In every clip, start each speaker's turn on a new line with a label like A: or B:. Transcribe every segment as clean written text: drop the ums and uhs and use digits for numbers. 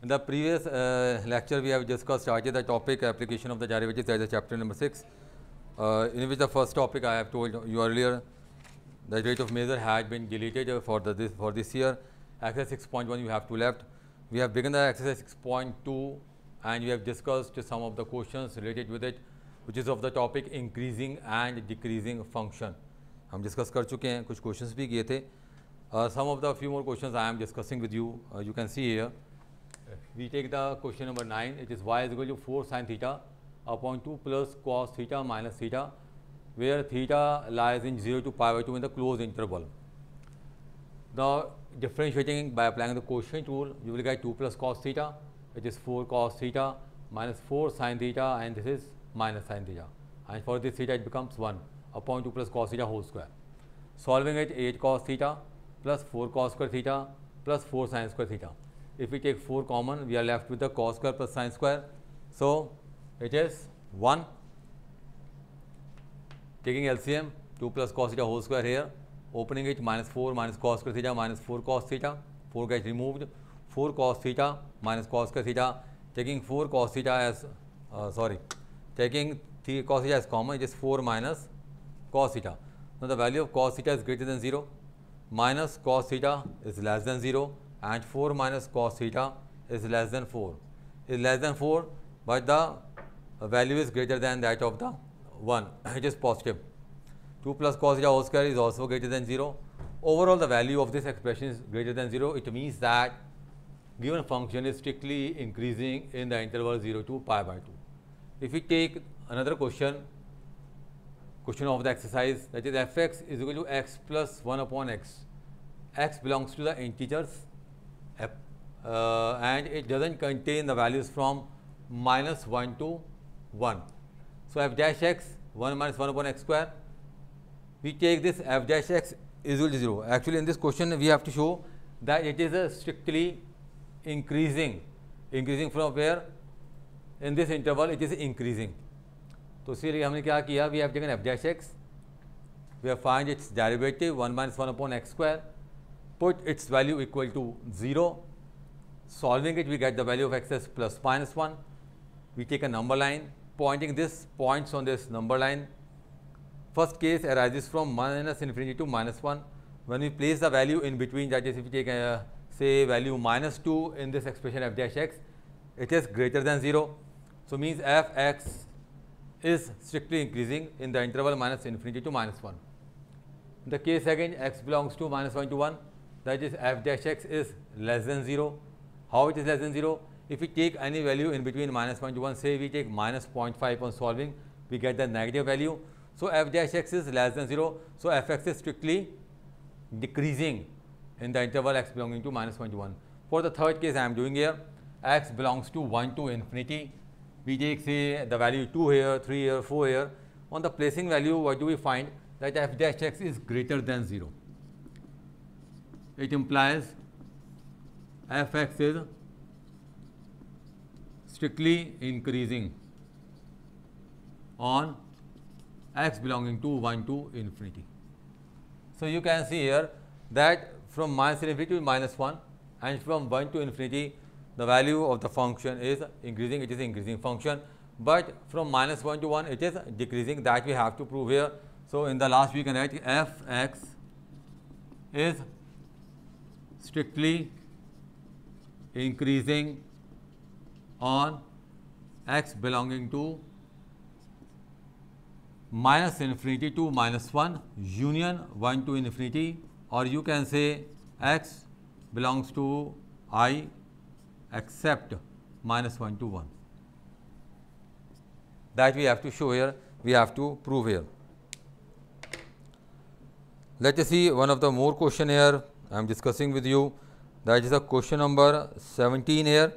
A: In the previous lecture, we have started the topic application of the derivatives as a chapter number 6, in which the first topic I have told you earlier, the rate of measure had been deleted for this year. Exercise 6.1 you have 2 left. We have begun the exercise 6.2 and we have discussed some of the questions related with it, which is of the topic increasing and decreasing function. हम discuss कर चुके हैं, कुछ questions भी किए थे. Some of the few more questions I am discussing with you. You can see here. We take the question number 9. It is y is equal to 4 sin theta upon 2 plus cos theta minus theta, where theta lies in 0 to pi by 2 in the closed interval. Now, differentiating by applying the quotient rule, you will get 2 plus cos theta, which is 4 cos theta minus 4 sin theta, and this is minus sin theta. And for this theta, it becomes 1 upon 2 plus cos theta whole square. Solving it, 8 cos theta plus 4 cos square theta plus 4 sin square theta. If we take 4 common, we are left with the cos square plus sin square. So, it is 1. Taking LCM, 2 plus cos theta whole square here. Opening it, minus 4 minus cos square theta minus 4 cos theta. 4 gets removed. 4 cos theta minus cos square theta. Taking 4 cos theta as, taking cos theta as common, it is 4 minus cos theta. Now, the value of cos theta is greater than 0. Minus cos theta is less than 0. And 4 minus cos theta is less than 4. Is less than 4, but the value is greater than that of the 1. It is positive. 2 plus cos theta whole square is also greater than 0. Overall, the value of this expression is greater than 0. It means that given function is strictly increasing in the interval 0 to pi by 2. If we take another question of the exercise, that is fx is equal to x plus 1 upon x. X belongs to the integers and it doesn't contain the values from minus 1 to 1. So, f dash x 1 minus 1 upon x square. We take this f dash x is equal to 0. Actually, in this question we have to show that it is a strictly increasing from where? In this interval it is increasing. तो इसीलिए हमने क्या किया? We have taken f dash x, we have find its derivative 1 minus 1 upon x square, put its value equal to 0. Solving it, we get the value of x as plus minus 1. We take a number line, pointing this points on this number line. First case arises from minus infinity to minus 1. When we place the value in between, that is, if we take say value minus 2 in this expression f dash x, it is greater than 0. So, means f x is strictly increasing in the interval minus infinity to minus 1. In the case again, x belongs to minus 1 to 1, that is f dash x is less than 0. How it is less than 0? If we take any value in between minus 1 to 1, say we take minus 0.5 on solving, we get the negative value. So, f dash x is less than 0. So, f x is strictly decreasing in the interval x belonging to minus 1 to 1. For the third case I am doing here, x belongs to 1 to infinity. We take say the value 2 here, 3 here, 4 here. On the placing value, what do we find? That f dash x is greater than 0. It implies f x is strictly increasing on x belonging to 1 to infinity. So, you can see here that from minus infinity to minus 1 and from 1 to infinity, the value of the function is increasing, it is increasing function, but from minus 1 to 1 it is decreasing, that we have to prove here. So, in the last we can write f x is strictly increasing on x belonging to minus infinity to minus 1 union 1 to infinity, or you can say x belongs to I except minus 1 to 1. That we have to show here, we have to prove here. Let us see one of the more question here I am discussing with you, that is a question number 17 here.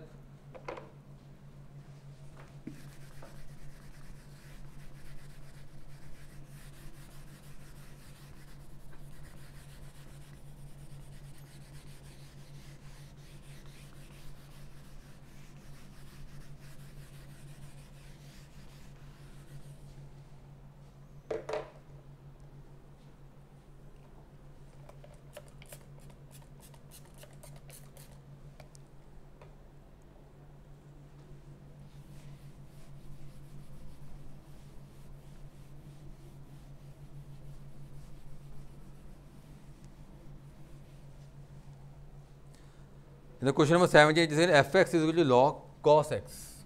A: In the question number 17, it is saying fx is equal to log cos x.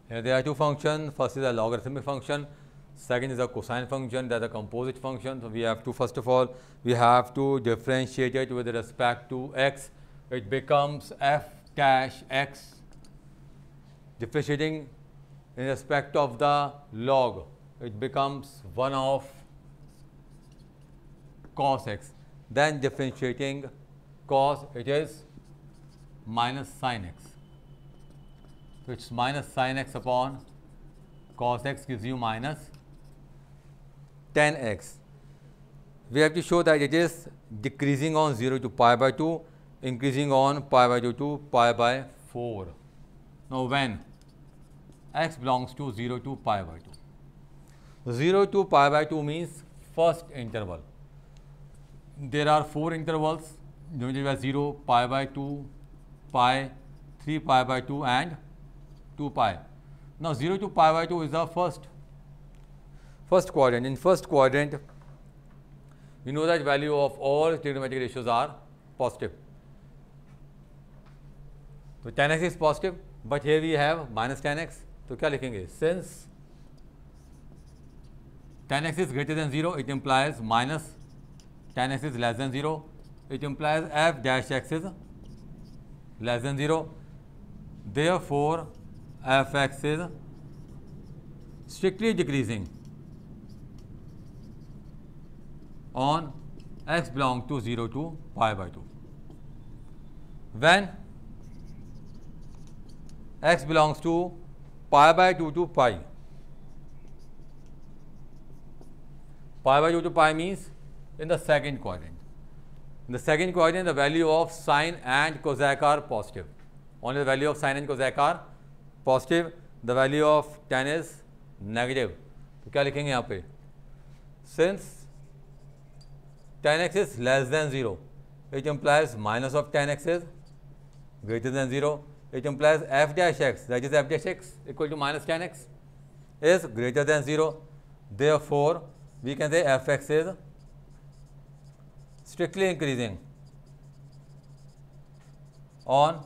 A: Here there are two functions. First is a logarithmic function. Second is a cosine function, that is a composite function. So we have to, first of all, we have to differentiate it with respect to x. It becomes f dash x. Differentiating in respect of the log, it becomes 1 of cos x. Then differentiating cos, it is minus sin x. So it's minus sin x upon cos x gives you minus 10x. We have to show that it is decreasing on 0 to pi by 2, increasing on pi by 2 to pi by 4. Now when x belongs to 0 to pi by 2. 0 to pi by 2 means first interval. There are 4 intervals, 0, pi by 2, pi, 3 pi by 2 and 2 pi. Now 0 to pi by 2 is the first quadrant. In first quadrant, you know that value of all trigonometric ratios are positive. So tan x is positive, but here we have minus tan x. So क्या लिखेंगे? Since tan x is greater than 0, it implies minus tan x is less than 0. It implies f dash x is less than 0. Therefore, fx is strictly decreasing on x belongs to 0 to pi by 2. When x belongs to pi by 2 to pi, pi by 2 to pi means in the second quadrant. In the second quadrant, the value of sine and cosec are positive. Only the value of sine and cosec are positive. The value of tan is negative. तो क्या लिखेंगे यहाँ पे? Since tan x is less than 0, it implies minus of tan x is greater than 0. It implies f dash x, that is f dash x equal to minus tan x, is greater than 0. Therefore, we can say fx is strictly increasing on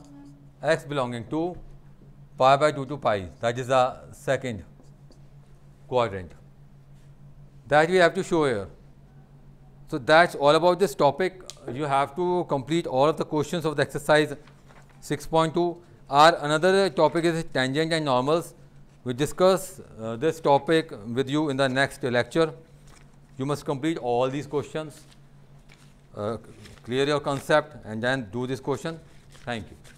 A: x belonging to pi by 2 to pi, that is the second quadrant. That we have to show here. So that's all about this topic. You have to complete all of the questions of the exercise 6.2. Our another topic is tangent and normals. We discuss this topic with you in the next lecture. You must complete all these questions, clear your concept and then do this question. Thank you.